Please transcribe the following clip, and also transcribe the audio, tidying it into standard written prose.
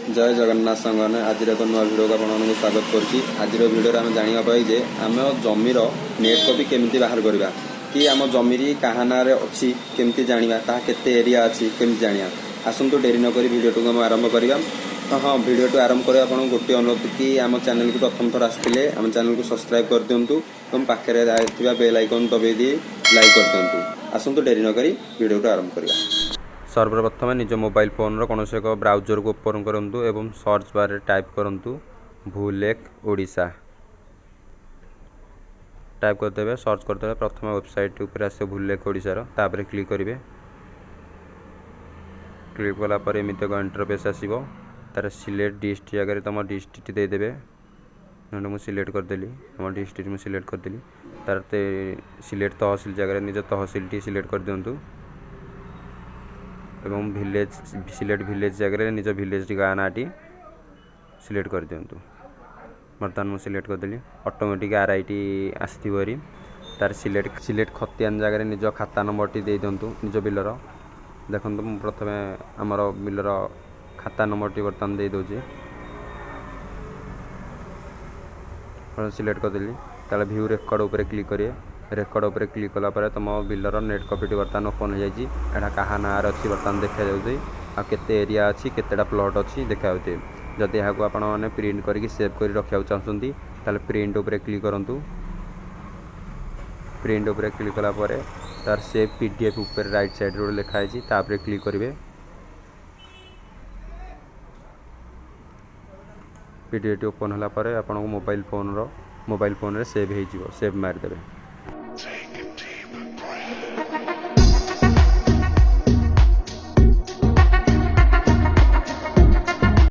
जय जगन्नाथ संगने आज एक नुआ भिडियो को आपको स्वागत करुच्ची। आज भिडियो आम जानापी जे आम जमीर नेट कॉपी केमी बाहर करवा कि आम जमी क्या ना अच्छी केमती जाना ता केते एरिया अच्छी केमती जाना। आसतु डेरी नक भिडियो को आरंभ करवा। तो हाँ भिडियो आरंभ कर आपको गोटे अनुरोध कि आम चैनल को प्रथम थर आसते आम चैनल को सब्सक्राइब कर दिंतु और पाखे बेल आइकन दबाई दी लाइक कर दिंतु। आसतु डेरी नक भिडियो को आरंभ करवा। सर्वप्रथम निज मोबाइल फोन कौन एक ब्राउजर को ओपन करूँ एवं सर्च बार टाइप करूँ भूलेख ओडिशा टाइप करदे। सर्च करदे प्रथम वेबसाइट उपर आसे भूलेख ओडिशार तापर क्लिक करेंगे। क्लिक कलापर एमती एक इंटरफेस आसो तार सिलेक्ट डिस्ट्रिक्ट जगह तुम डिस्ट्रिक्ट देदेवे। मुझे सिलेक्ट करदेली आम डिस्ट्रिक्ट मुझे सिलेक्ट करदेली तार सिलेक्ट तहसिल जगह निज तहसिल टी सिलेक्ट कर दिंतु एवं विलेज सिलेक्ट विलेज जगह निज विलेज गाँ ना टी सिलेक्ट कर दिंतु। बर्तमान मुझे सिलेक्ट करदेली ऑटोमेटिक आरआईटी आसरी तार सिलेक्ट खतियान जगह निज खाता नंबर टी दे दिंतु निज बिलर। देखो प्रथम आमर बिलर खाता नंबर टी बर्तमान दे दूसरी सिलेक्ट करदेली ताले व्यू रेकर्ड उपर क्लिक करेंगे। रेकर्ड उपर क्लिक कलापर तुम बिलर नेट कॉपी बर्तमान ओपन हो जाए क्या ना अच्छी बर्तमान देखा जाऊँगी आ केते एरिया अच्छी केतेटा प्लॉट अच्छी देखा जदि यहाँ आपण मैंने प्रिंट करके सेव कर रखा चाहते ताले प्रिंट उपर क्लिक करूँ। प्रिंट उपर क्लिक कलापर तार सेव पीडीएफ उपर राइट साइड रो लिखाई तापर क्लिक करेंगे। पीडीएफ ओपन होला पर आपन मोबाइल फोन रे सेव हो सेव मारदेवे।